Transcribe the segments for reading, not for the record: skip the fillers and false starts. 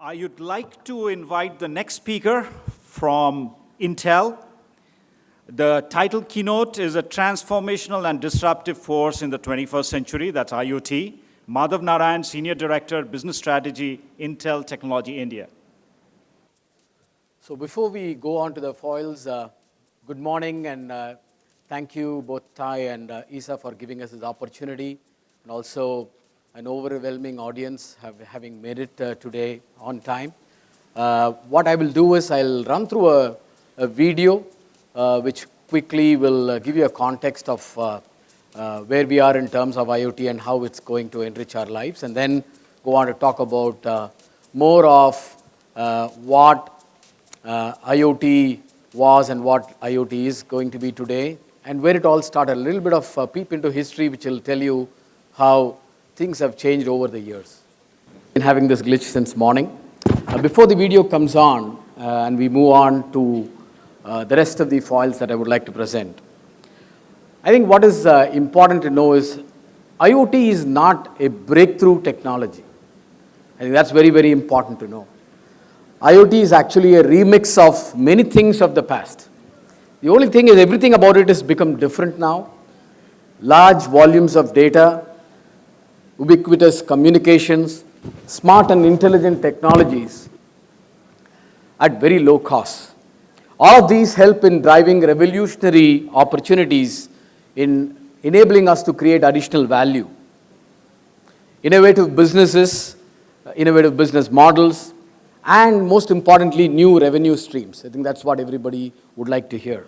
I would like to invite the next speaker from Intel. The title keynote is a transformational and disruptive force in the 21st century, that's IoT. Madhav Narayan, Senior Director, Business Strategy, Intel Technology India. So before we go on to the foils, good morning and thank you both Ty and Isa for giving us this opportunity, and also an overwhelming audience having made it today on time. What I will do is I'll run through a video which quickly will give you a context of where we are in terms of IoT and how it's going to enrich our lives, and then go on to talk about more of what IoT was and what IoT is going to be today, and where it all started. A little bit of a peep into history, which will tell you how things have changed over the years. Been having this glitch since morning. Before the video comes on and we move on to the rest of the foils that I would like to present, I think what is important to know is IoT is not a breakthrough technology. I think that's very, very important to know. IoT is actually a remix of many things of the past. The only thing is everything about it has become different now. Large volumes of data, ubiquitous communications, smart and intelligent technologies at very low cost. All of these help in driving revolutionary opportunities in enabling us to create additional value. Innovative businesses, innovative business models, and most importantly, new revenue streams. I think that's what everybody would like to hear.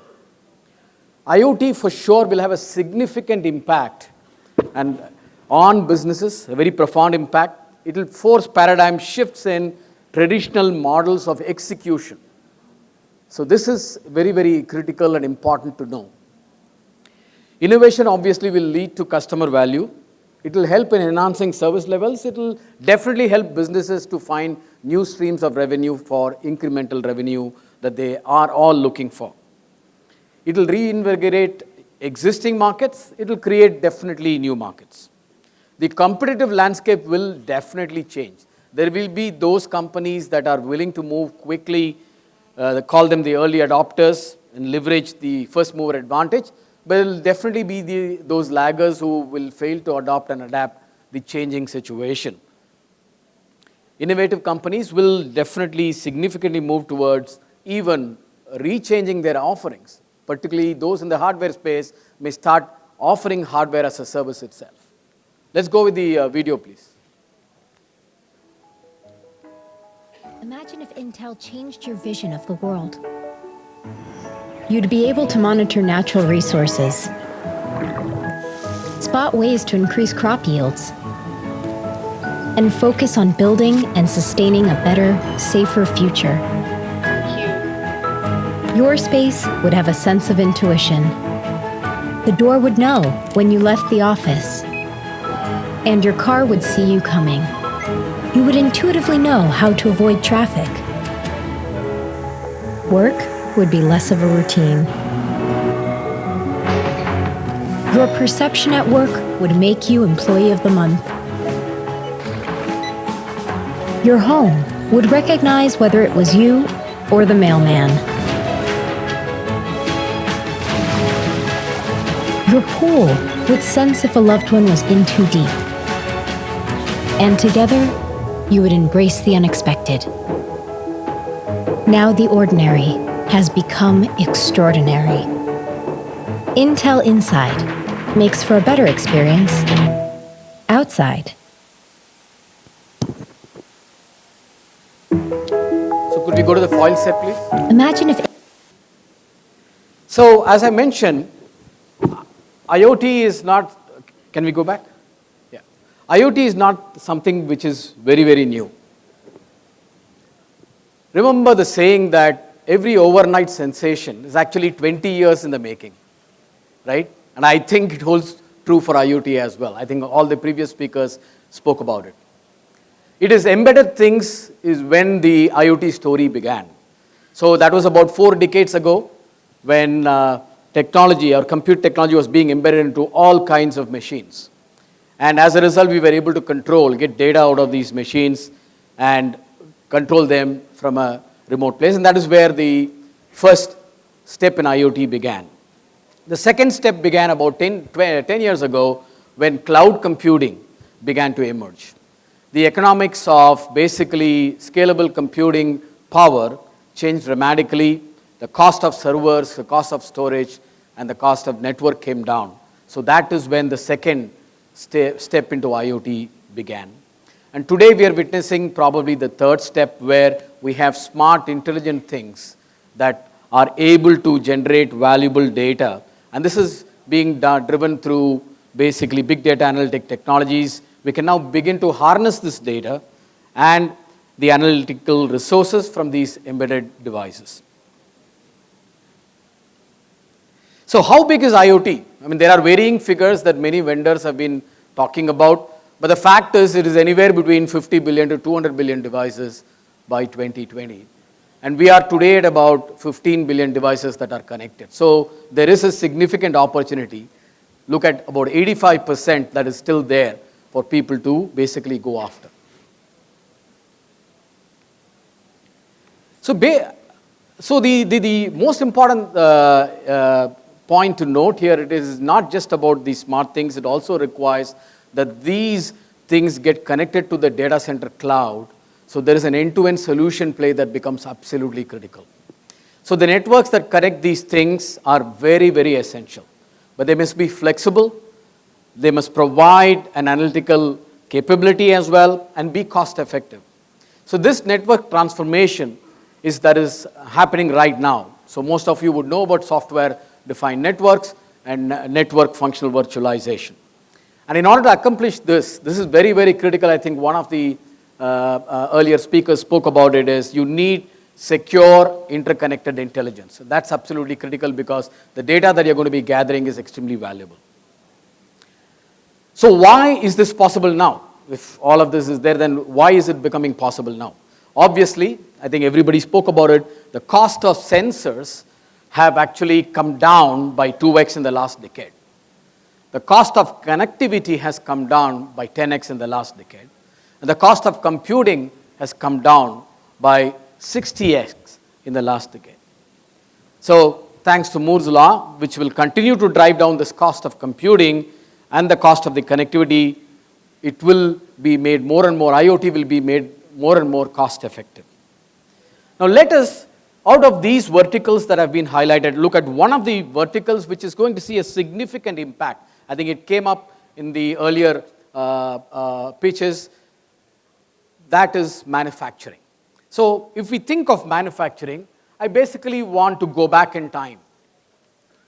IoT for sure will have a significant impact and on businesses, a very profound impact. It will force paradigm shifts in traditional models of execution. So this is very, very critical and important to know. Innovation obviously will lead to customer value. It will help in enhancing service levels. It will definitely help businesses to find new streams of revenue for incremental revenue that they are all looking for. It will reinvigorate existing markets. It will create definitely new markets. The competitive landscape will definitely change. There will be those companies that are willing to move quickly, they call them the early adopters, and leverage the first mover advantage. But there will definitely be those laggers who will fail to adopt and adapt the changing situation. Innovative companies will definitely significantly move towards even rechanging their offerings. Particularly those in the hardware space may start offering hardware as a service itself. Let's go with the video, please. Imagine if Intel changed your vision of the world. You'd be able to monitor natural resources, spot ways to increase crop yields, and focus on building and sustaining a better, safer future. Your space would have a sense of intuition. The door would know when you left the office, and your car would see you coming. You would intuitively know how to avoid traffic. Work would be less of a routine. Your perception at work would make you Employee of the Month. Your home would recognize whether it was you or the mailman. Your pool would sense if a loved one was in too deep. And together, you would embrace the unexpected. Now the ordinary has become extraordinary. Intel Inside makes for a better experience outside. So could we go to the foil set, please? Imagine if... So as I mentioned, IoT is not, can we go back? Yeah. IoT is not something which is very, very new. Remember the saying that every overnight sensation is actually 20 years in the making, right? And I think it holds true for IoT as well. I think all the previous speakers spoke about it. It is embedded things is when the IoT story began. So that was about 4 decades ago when technology or compute technology was being embedded into all kinds of machines. And as a result, we were able to control, get data out of these machines and control them from a remote place. And that is where the first step in IoT began. The second step began about 10 years ago when cloud computing began to emerge. The economics of basically scalable computing power changed dramatically. The cost of servers, the cost of storage, and the cost of network came down. So that is when the second step into IoT began. And today we are witnessing probably the third step, where we have smart, intelligent things that are able to generate valuable data. And this is being driven through basically big data analytic technologies. We can now begin to harness this data and the analytical resources from these embedded devices. So how big is IoT? I mean, there are varying figures that many vendors have been talking about, but the fact is it is anywhere between 50 billion to 200 billion devices by 2020. And we are today at about 15 billion devices that are connected. So there is a significant opportunity. Look at about 85% that is still there for people to basically go after. So the most important point to note here, it is not just about these smart things, it also requires that these things get connected to the data center cloud. So there is an end-to-end solution play that becomes absolutely critical. So the networks that connect these things are very, very essential. But they must be flexible, they must provide an analytical capability as well, and be cost effective. So this network transformation is happening right now. So most of you would know about software-defined networks and network functional virtualization. And in order to accomplish this is very, very critical. I think one of the earlier speakers spoke about it, is you need secure interconnected intelligence. That's absolutely critical because the data that you're going to be gathering is extremely valuable. So why is this possible now? If all of this is there, then why is it becoming possible now? Obviously, I think everybody spoke about it, the cost of sensors have actually come down by 2x in the last decade. The cost of connectivity has come down by 10x in the last decade. And the cost of computing has come down by 60x in the last decade. So thanks to Moore's law, which will continue to drive down this cost of computing and the cost of the connectivity, it will be made more and more, IoT will be made more and more cost effective. Now let us, out of these verticals that have been highlighted, look at one of the verticals which is going to see a significant impact. I think it came up in the earlier pitches. That is manufacturing. So if we think of manufacturing, I basically want to go back in time,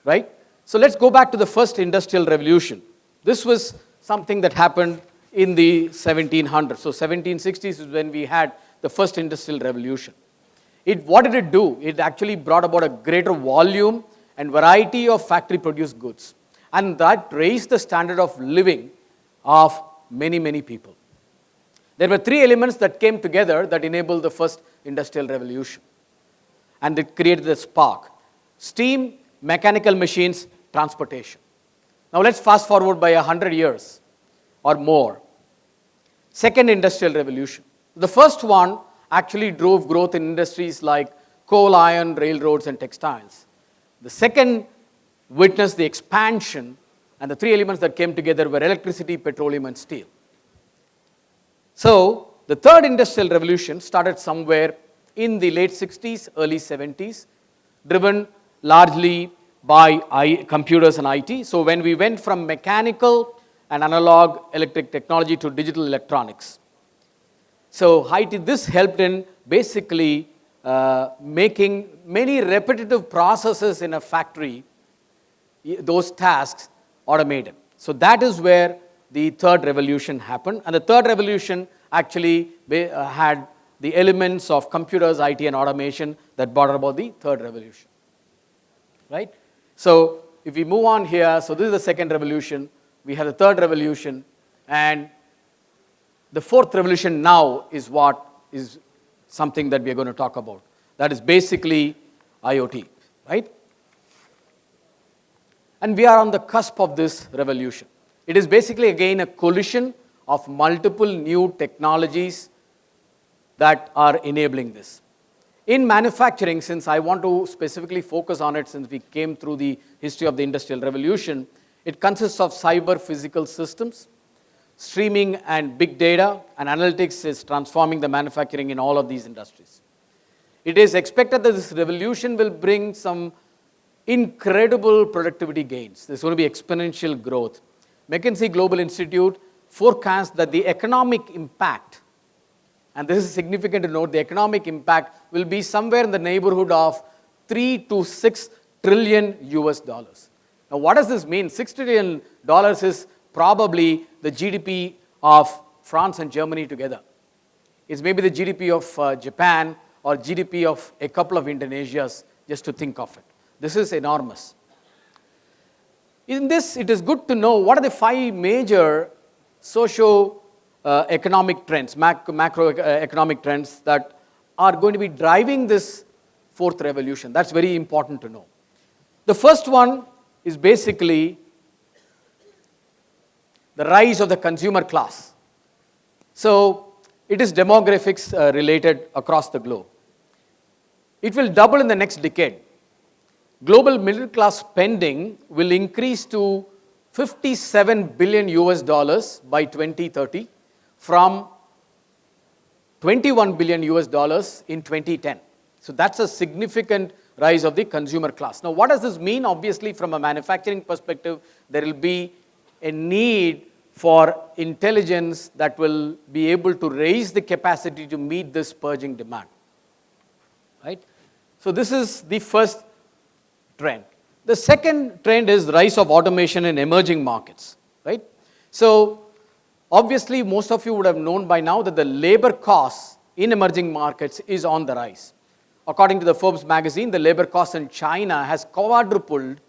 right? So let's go back to the first industrial revolution. This was something that happened in the 1700s. So 1760s is when we had the first industrial revolution. What did it do? It actually brought about a greater volume and variety of factory-produced goods. And that raised the standard of living of many, many people. There were three elements that came together that enabled the first industrial revolution. And it created the spark: steam, mechanical machines, transportation. Now let's fast forward by 100 years or more. Second industrial revolution. The first one actually drove growth in industries like coal, iron, railroads, and textiles. The second witnessed the expansion, and the three elements that came together were electricity, petroleum, and steel. So the third industrial revolution started somewhere in the late 60s, early 70s, driven largely by computers and IT. So when we went from mechanical and analog electric technology to digital electronics. So this helped in basically making many repetitive processes in a factory, those tasks, automated. So that is where the third revolution happened. And the third revolution actually had the elements of computers, IT, and automation that brought about the third revolution. Right? So if we move on here, so this is the second revolution. We have the third revolution. And the fourth revolution now is what is something that we are going to talk about. That is basically IoT, right? And we are on the cusp of this revolution. It is basically, again, a collision of multiple new technologies that are enabling this. In manufacturing, since I want to specifically focus on it since we came through the history of the Industrial Revolution, it consists of cyber physical systems, streaming and big data, and analytics is transforming the manufacturing in all of these industries. It is expected that this revolution will bring some incredible productivity gains. There's going to be exponential growth. McKinsey Global Institute forecasts that the economic impact, and this is significant to note, the economic impact will be somewhere in the neighborhood of 3 to 6 trillion US dollars. Now, what does this mean? $6 trillion is probably the GDP of France and Germany together. It's maybe the GDP of Japan or GDP of a couple of Indonesias, just to think of it. This is enormous. In this, it is good to know what are the 5 major socio-economic trends, macroeconomic trends that are going to be driving this fourth revolution. That's very important to know. The first one is basically the rise of the consumer class. So it is demographics related across the globe. It will double in the next decade. Global middle class spending will increase to 57 billion US dollars by 2030 from 21 billion US dollars in 2010. So that's a significant rise of the consumer class. Now, what does this mean? Obviously, from a manufacturing perspective, there will be a need for intelligence that will be able to raise the capacity to meet this surging demand. Right? So this is the first trend. The second trend is rise of automation in emerging markets. Right? So obviously, most of you would have known by now that the labor costs in emerging markets is on the rise. According to the Forbes magazine, the labor cost in China has quadrupled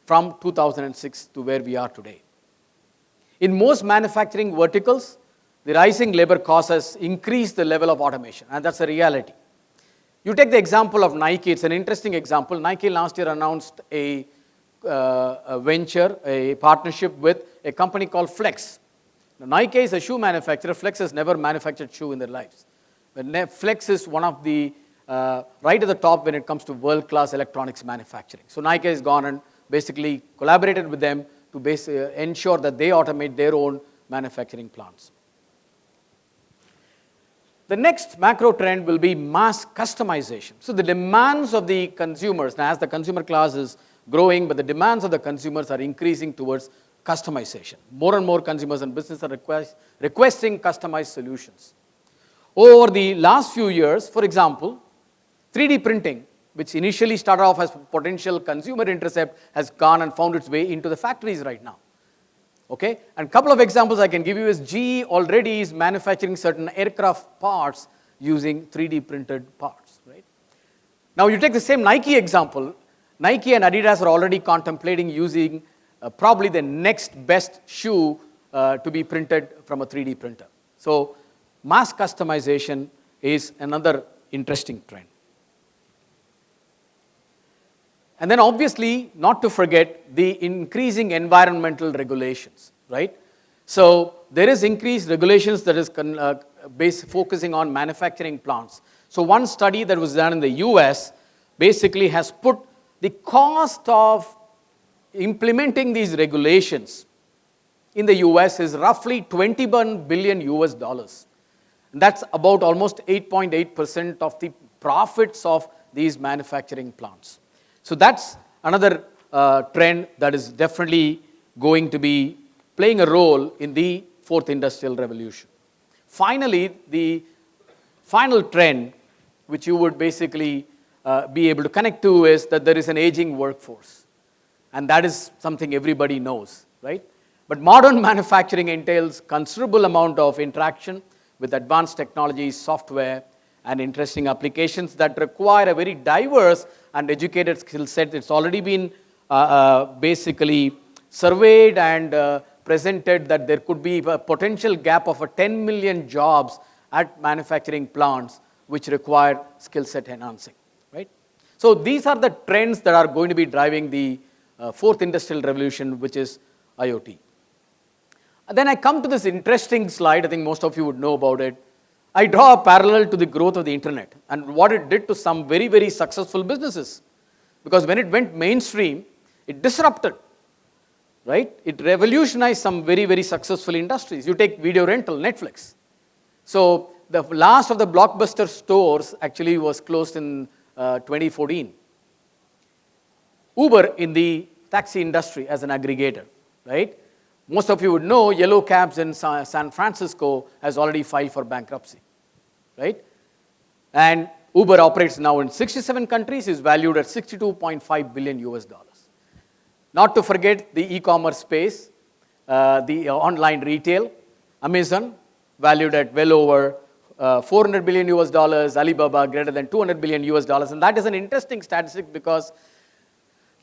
from 2006 to where we are today. In most manufacturing verticals, the rising labor cost has increased the level of automation, and that's a reality. You take the example of Nike. It's an interesting example. Nike last year announced a venture, a partnership with a company called Flex. Now, Nike is a shoe manufacturer. Flex has never manufactured shoe in their lives. But Flex is one of the right at the top when it comes to world-class electronics manufacturing. So Nike has gone and basically collaborated with them to ensure that they automate their own manufacturing plants. The next macro trend will be mass customization. So the demands of the consumers, now as the consumer class is growing, but the demands of the consumers are increasing towards customization. More and more consumers and businesses are requesting customized solutions. Over the last few years, for example, 3D printing, which initially started off as potential consumer intercept, has gone and found its way into the factories right now. Okay? And a couple of examples I can give you is GE already is manufacturing certain aircraft parts using 3D printed parts. Right? Now you take the same Nike example. Nike and Adidas are already contemplating using probably the next best shoe to be printed from a 3D printer. So mass customization is another interesting trend. And then obviously, not to forget the increasing environmental regulations, right? So there is increased regulations that is focusing on manufacturing plants. So one study that was done in the US basically has put the cost of implementing these regulations in the US is roughly 21 billion US dollars. And that's about almost 8.8% of the profits of these manufacturing plants. So that's another trend that is definitely going to be playing a role in the fourth industrial revolution. Finally, the final trend, which you would basically be able to connect to, is that there is an aging workforce. And that is something everybody knows, right? But modern manufacturing entails considerable amount of interaction with advanced technologies, software, and interesting applications that require a very diverse and educated skill set. It's already been basically surveyed and presented that there could be a potential gap of 10 million jobs at manufacturing plants which require skill set enhancing. Right? So these are the trends that are going to be driving the fourth industrial revolution, which is IoT. And then I come to this interesting slide. I think most of you would know about it. I draw a parallel to the growth of the internet and what it did to some very, very successful businesses. Because when it went mainstream, it disrupted, right? It revolutionized some very, very successful industries. You take video rental, Netflix. So the last of the Blockbuster stores actually was closed in 2014. Uber in the taxi industry as an aggregator, right? Most of you would know Yellow Cabs in San Francisco has already filed for bankruptcy, right? And Uber operates now in 67 countries, is valued at 62.5 billion US dollars. Not to forget the e-commerce space, the online retail, Amazon, valued at well over 400 billion US dollars, Alibaba greater than 200 billion US dollars. And that is an interesting statistic because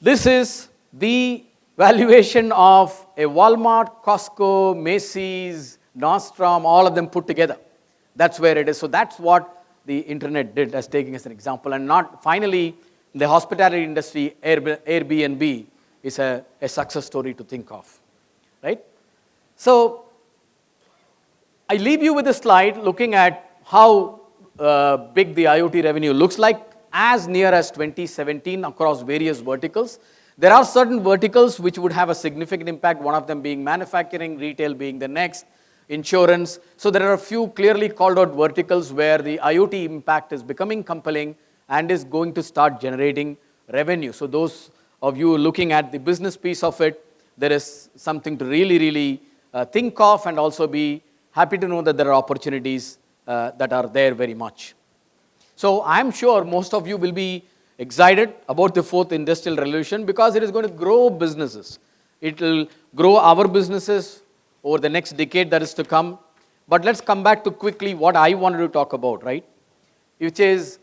this is the valuation of a Walmart, Costco, Macy's, Nordstrom, all of them put together. That's where it is. So that's what the internet did, as taking as an example. And not finally, the hospitality industry, Airbnb is a success story to think of, right? So I leave you with a slide looking at how big the IoT revenue looks like as near as 2017 across various verticals. There are certain verticals which would have a significant impact, one of them being manufacturing, retail being the next, insurance. So there are a few clearly called out verticals where the IoT impact is becoming compelling and is going to start generating revenue. So those of you looking at the business piece of it, there is something to really, really think of and also be happy to know that there are opportunities that are there very much. So I'm sure most of you will be excited about the fourth industrial revolution because it is going to grow businesses. It will grow our businesses over the next decade that is to come. But let's come back to quickly what I wanted to talk about, right? Which is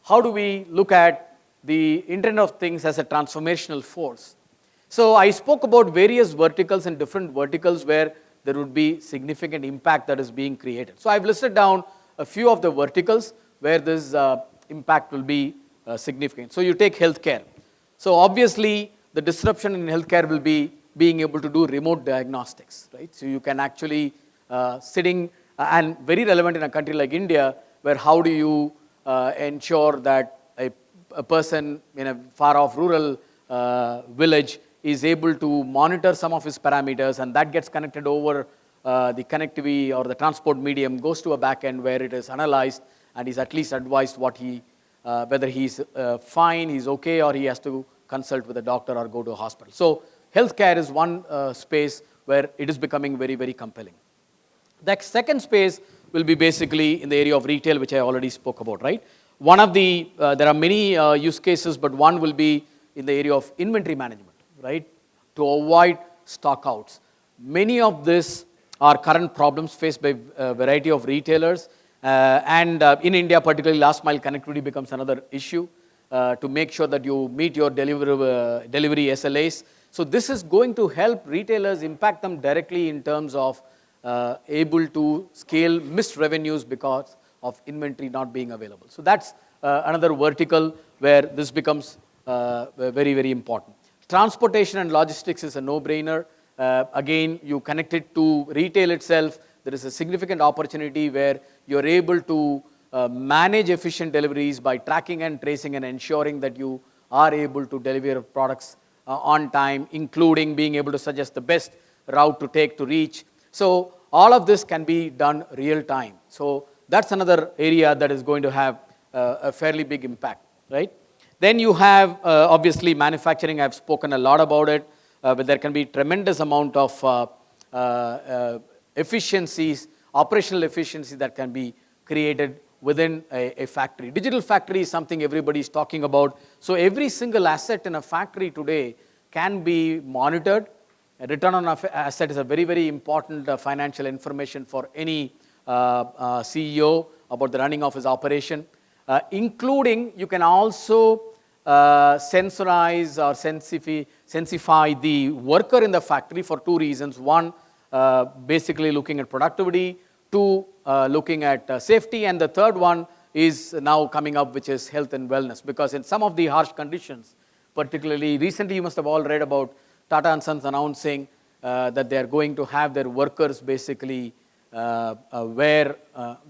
how do we look at the Internet of Things as a transformational force? So I spoke about various verticals and different verticals where there would be significant impact that is being created. So I've listed down a few of the verticals where this impact will be significant. So you take healthcare. So obviously the disruption in healthcare will be being able to do remote diagnostics, right? So you can actually sitting and very relevant in a country like India, where how do you ensure that a person in a far off rural village is able to monitor some of his parameters, and that gets connected over the connectivity or the transport medium, goes to a back end where it is analyzed and is at least advised what he whether he's fine, he's okay, or he has to consult with a doctor or go to a hospital. So healthcare is one space where it is becoming very, very compelling. The second space will be basically in the area of retail, which I already spoke about, right? One of the, there are many use cases, but one will be in the area of inventory management, right? To avoid stockouts. Many of these are current problems faced by a variety of retailers. In India, particularly, last mile connectivity becomes another issue to make sure that you meet your delivery SLAs. So this is going to help retailers, impact them directly in terms of able to scale missed revenues because of inventory not being available. So that's another vertical where this becomes very, very important. Transportation and logistics is a no-brainer. Again, you connect it to retail itself. There is a significant opportunity where you're able to manage efficient deliveries by tracking and tracing and ensuring that you are able to deliver products on time, including being able to suggest the best route to take to reach. So all of this can be done real time. So that's another area that is going to have a fairly big impact, right? Then you have obviously manufacturing. I've spoken a lot about it, but there can be tremendous amount of efficiencies, operational efficiency that can be created within a factory. Digital factory is something everybody is talking about. So every single asset in a factory today can be monitored. A return on asset is a very, very important financial information for any CEO about the running of his operation. Including, you can also sensorize or sensify the worker in the factory for two reasons. One, basically looking at productivity. Two, looking at safety. And the third one is now coming up, which is health and wellness. Because in some of the harsh conditions, particularly recently you must have all read about Tata & Sons announcing that they are going to have their workers basically where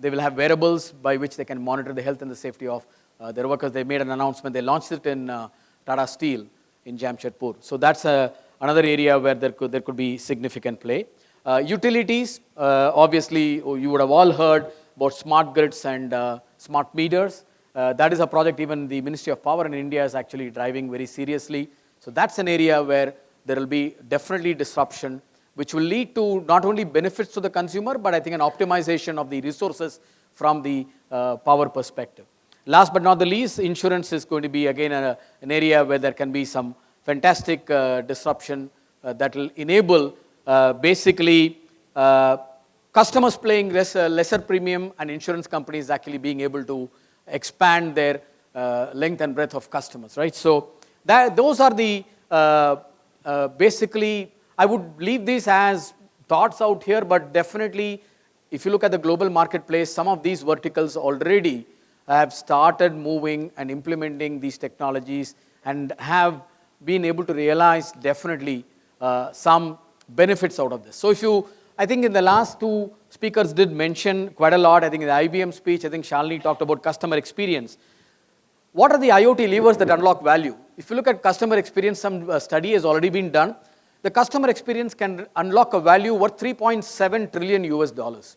they will have wearables by which they can monitor the health and the safety of their workers. They made an announcement. They launched it in Tata Steel in Jamshedpur. So that's another area where there could be significant play. Utilities, obviously, you would have all heard about smart grids and smart meters. That is a project even the Ministry of Power in India is actually driving very seriously. So that's an area where there will be definitely disruption, which will lead to not only benefits to the consumer, but I think an optimization of the resources from the power perspective. Last but not the least, insurance is going to be again an area where there can be some fantastic disruption that will enable basically customers paying lesser premium and insurance companies actually being able to expand their length and breadth of customers, right? So those are the basically, I would leave these as thoughts out here, but definitely if you look at the global marketplace, some of these verticals already have started moving and implementing these technologies and have been able to realize definitely some benefits out of this. So I think in the last two speakers did mention quite a lot. I think in the IBM speech, I think Shalini talked about customer experience. What are the IoT levers that unlock value? If you look at customer experience, some study has already been done. The customer experience can unlock a value worth $3.7 trillion US.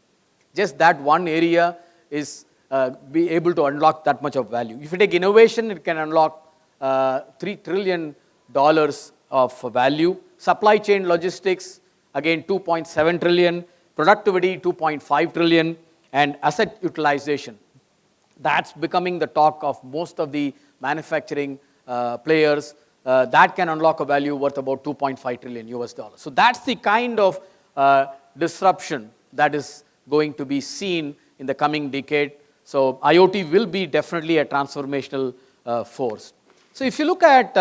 Just that one area is be able to unlock that much of value. If you take innovation, it can unlock $3 trillion of value. Supply chain logistics, again, 2.7 trillion. Productivity, 2.5 trillion. And asset utilization. That's becoming the talk of most of the manufacturing players. That can unlock a value worth about $2.5 trillion US. So that's the kind of disruption that is going to be seen in the coming decade. So IoT will be definitely a transformational force. So if you look at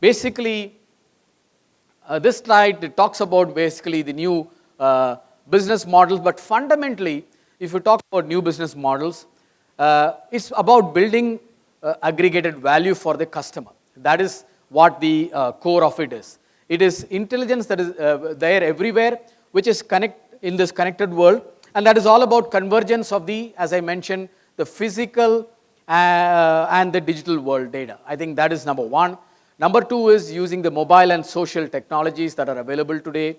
basically this slide, it talks about basically the new business models, but fundamentally, if you talk about new business models, it's about building aggregated value for the customer. That is what the core of it is. It is intelligence that is there everywhere, which is in this connected world, and that is all about convergence of the, as I mentioned, the physical and the digital world data. I think that is number one. Number two is using the mobile and social technologies that are available today.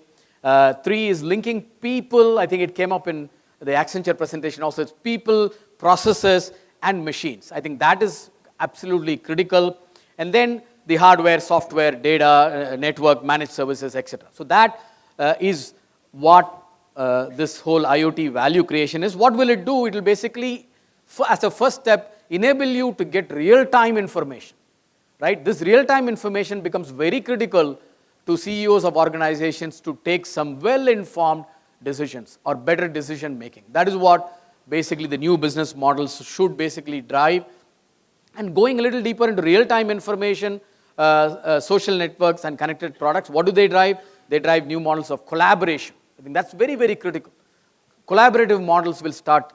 Three is linking people. I think it came up in the Accenture presentation also. It's people, processes, and machines. I think that is absolutely critical. And then the hardware, software, data, network, managed services, etc. So that is what this whole IoT value creation is. What will it do? It will basically, as a first step, enable you to get real-time information. Right? This real-time information becomes very critical to CEOs of organizations to take some well-informed decisions or better decision making. That is what basically the new business models should basically drive. And going a little deeper into real-time information, social networks and connected products, what do they drive? They drive new models of collaboration. I think that's very, very critical. Collaborative models will start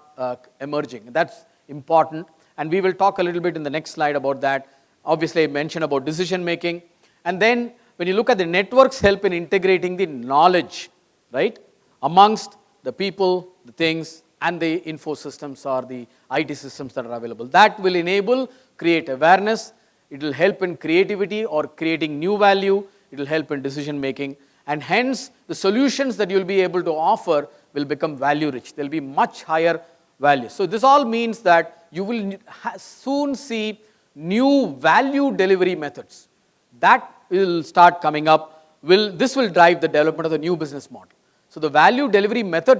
emerging. That's important. And we will talk a little bit in the next slide about that. Obviously, I mentioned about decision making. And then when you look at the networks help in integrating the knowledge, right, amongst the people, the things, and the info systems or the IT systems that are available. That will enable, create awareness. It will help in creativity or creating new value. It will help in decision making. And hence, the solutions that you'll be able to offer will become value rich. They'll be much higher value. So this all means that you will soon see new value delivery methods. That will start coming up. This will drive the development of the new business model. So the value delivery method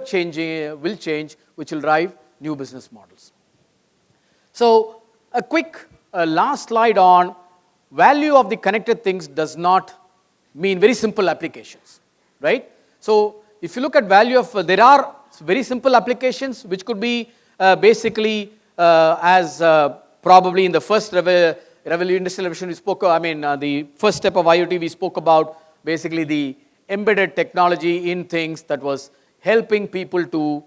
will change, which will drive new business models. So a quick last slide on value of the connected things does not mean very simple applications, right? So if you look at value of, there are very simple applications which could be basically as probably in the first industrial revolution we spoke, the first step of IoT we spoke about basically the embedded technology in things that was helping people to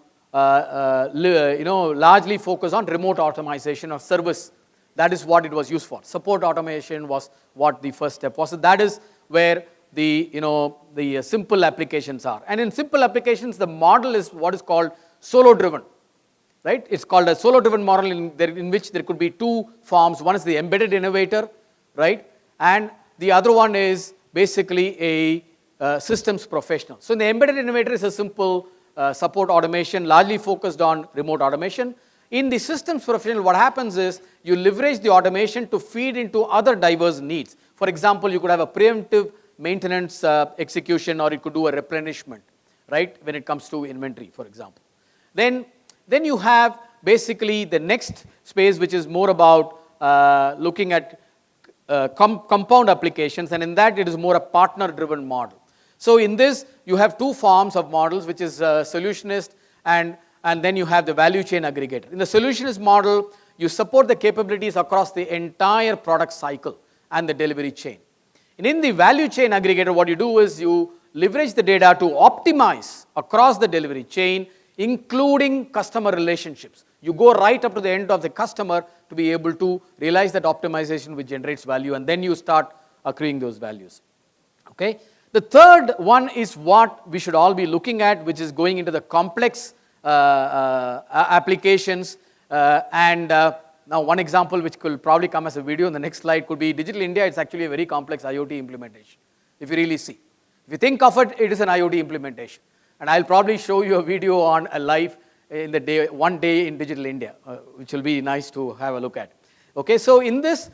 largely focus on remote automation of service. That is what it was used for. Support automation was what the first step was. So that is where the simple applications are. And in simple applications, the model is what is called solo-driven. Right? It's called a solo-driven model in which there could be two forms. One is the embedded innovator, right? And the other one is basically a systems professional. So the embedded innovator is a simple support automation, largely focused on remote automation. In the systems professional, what happens is you leverage the automation to feed into other diverse needs. For example, you could have a preemptive maintenance execution, or it could do a replenishment, right? When it comes to inventory, for example. Then you have basically the next space, which is more about looking at compound applications, and in that it is more a partner-driven model. So in this, you have two forms of models, which is solutionist and then you have the value chain aggregator. In the solutionist model, you support the capabilities across the entire product cycle and the delivery chain. And in the value chain aggregator, what you do is you leverage the data to optimize across the delivery chain, including customer relationships. You go right up to the end of the customer to be able to realize that optimization which generates value, and then you start accruing those values. Okay? The third one is what we should all be looking at, which is going into the complex applications. Now one example which could probably come as a video in the next slide could be Digital India. It's actually a very complex IoT implementation, if you really see. If you think of it, it is an IoT implementation. And I'll probably show you a video on a live in the day, one day in Digital India, which will be nice to have a look at. Okay, so in this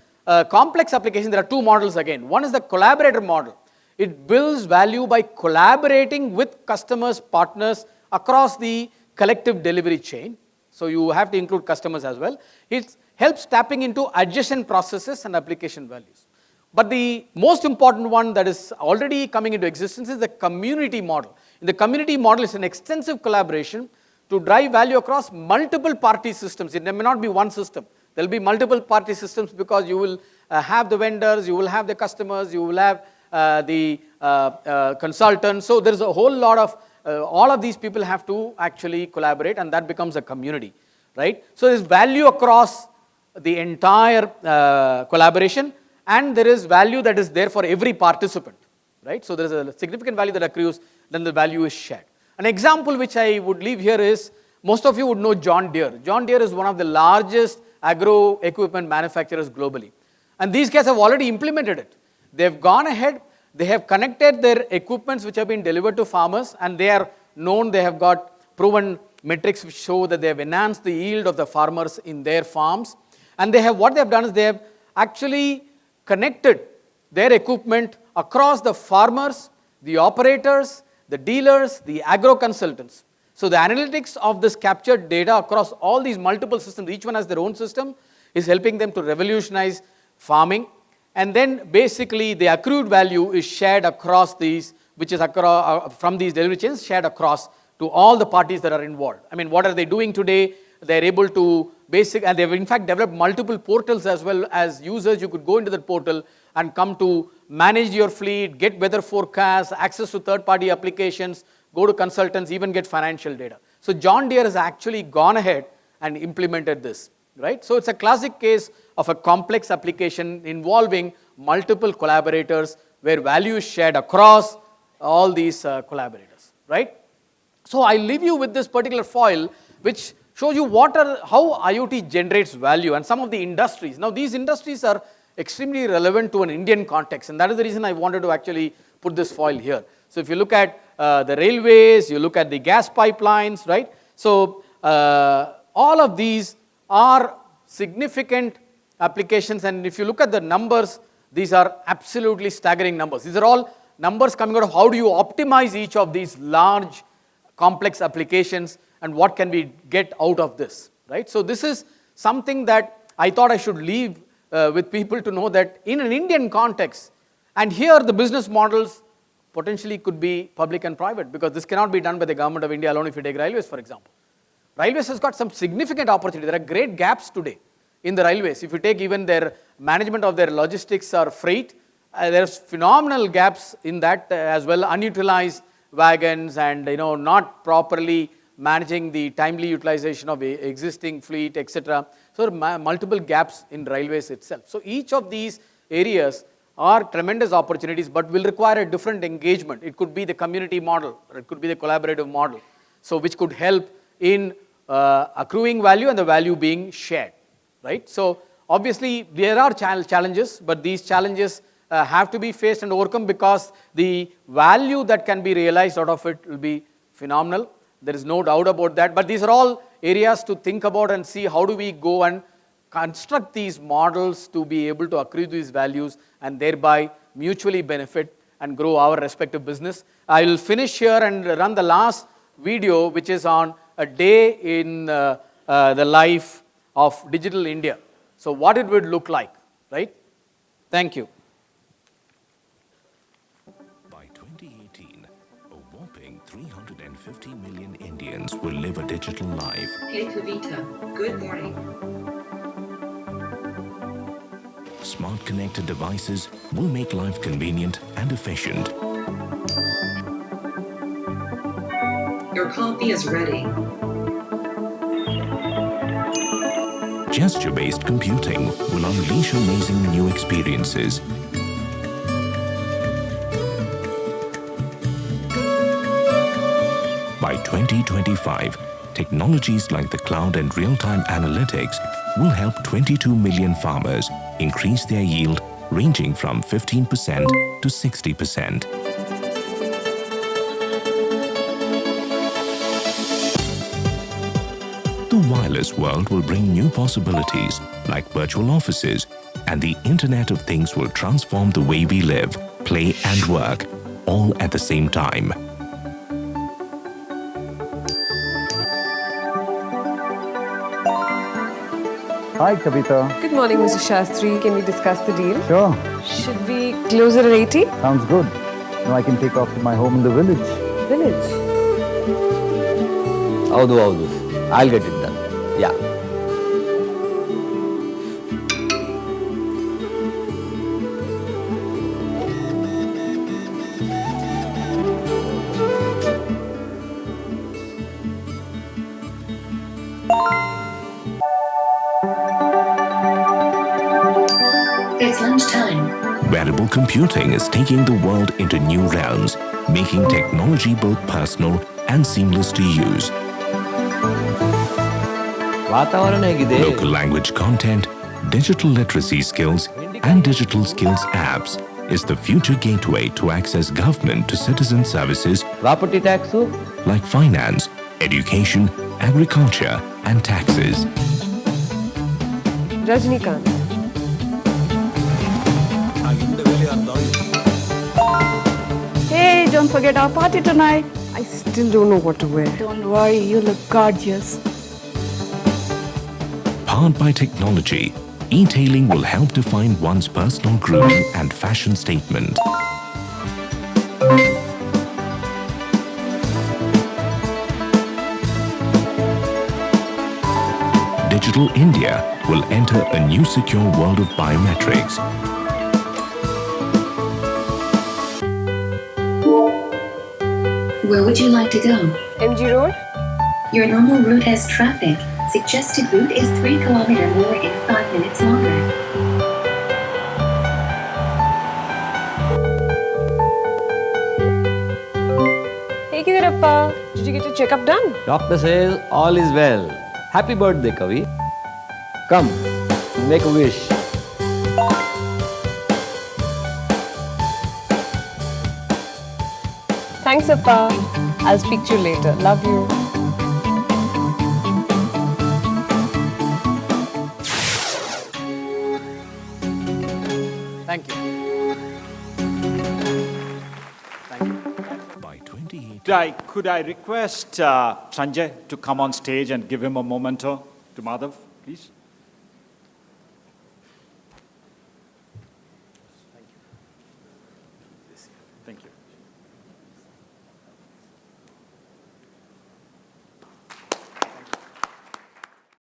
complex application, there are two models again. One is the collaborator model. It builds value by collaborating with customers, partners across the collective delivery chain. So you have to include customers as well. It helps tapping into adjacent processes and application values. But the most important one that is already coming into existence is the community model. In the community model, it's an extensive collaboration to drive value across multiple party systems. It may not be one system. There will be multiple party systems because you will have the vendors, you will have the customers, you will have the consultants. So there's a whole lot of, all of these people have to actually collaborate, and that becomes a community, right? So there's value across the entire collaboration, and there is value that is there for every participant, right? So there's a significant value that accrues, then the value is shared. An example which I would leave here is, most of you would know John Deere. John Deere is one of the largest agro equipment manufacturers globally. And these guys have already implemented it. They've gone ahead, they have connected their equipments which have been delivered to farmers, and they are known, they have got proven metrics which show that they have enhanced the yield of the farmers in their farms. And they have, what they have done is they have actually connected their equipment across the farmers, the operators, the dealers, the agro consultants. So the analytics of this captured data across all these multiple systems, each one has their own system, is helping them to revolutionize farming. And then basically the accrued value is shared across these, which is across, from these delivery chains, shared across to all the parties that are involved. I mean, what are they doing today? They're able to and they've in fact developed multiple portals as well as users. You could go into the portal and come to manage your fleet, get weather forecasts, access to third-party applications, go to consultants, even get financial data. So John Deere has actually gone ahead and implemented this, right? So it's a classic case of a complex application involving multiple collaborators where value is shared across all these collaborators, right? So I leave you with this particular foil which shows you how IoT generates value and some of the industries. Now these industries are extremely relevant to an Indian context, and that is the reason I wanted to actually put this foil here. So if you look at the railways, you look at the gas pipelines, right? So all of these are significant applications, and if you look at the numbers, these are absolutely staggering numbers. These are all numbers coming out of how do you optimize each of these large complex applications and what can we get out of this, right? So this is something that I thought I should leave with people to know that in an Indian context, and here the business models potentially could be public and private, because this cannot be done by the government of India alone. If you take railways, for example. Railways has got some significant opportunity. There are great gaps today in the railways. If you take even their management of their logistics or freight, there's phenomenal gaps in that as well. Unutilized wagons and not properly managing the timely utilization of existing fleet, etc. So there are multiple gaps in railways itself. So each of these areas are tremendous opportunities, but will require a different engagement. It could be the community model, or it could be the collaborative model, so which could help in accruing value and the value being shared, right? So obviously there are challenges, but these challenges have to be faced and overcome, because the value that can be realized out of it will be phenomenal. There is no doubt about that. But these are all areas to think about and see how do we go and construct these models to be able to accrue these values and thereby mutually benefit and grow our respective business. I will finish here and run the last video, which is on a day in the life of digital India. So what it would look like, right? Thank you. By 2018, a whopping 350 million Indians will live a digital life. Hey Kavita, good morning. Smart connected devices will make life convenient and efficient. Your coffee is ready. Gesture-based computing will unleash amazing new experiences. By 2025, technologies like the cloud and real-time analytics will help 22 million farmers increase their yield ranging from 15% to 60%. The wireless world will bring new possibilities like virtual offices, and the Internet of Things will transform the way we live, play and work, all at the same time. Hi, Kavita. Good morning, Mr. Shastri. Can we discuss the deal? Sure, Should we close it at 80? sounds good. Now I can take off to my home in the village. Village. ಹೌದು I'll get it done. Yeah. It's lunchtime. Wearable computing is taking the world into new realms, making technology both personal and seamless to use. ವಾತಾವರಣ ಹೇಗಿದೆ? Local language content, digital literacy skills, and digital skills apps is the future gateway to access government to citizen services property tax like finance, education, agriculture, and taxes. Rajnikant. Hey, don't forget our party tonight. I still don't know what to wear. Don't worry, you look gorgeous. Powered by technology, e-tailing will help define one's personal grooming and fashion statement. Digital India will enter a new secure world of biometrics. Where would you like to go? MG Road? Your normal route has traffic. Suggested route is 3 km more in 5 minutes longer. Hey, Kidirappa. Did you get your checkup done? Doctor says all is well. Happy birthday, Kavi. Come, make a wish. Thanks, Appa. I'll speak to you later. Love you. Thank you. Thank you. By 2018, Could I request Sanjay to come on stage and give him a memento to Madhav, please? Thank you.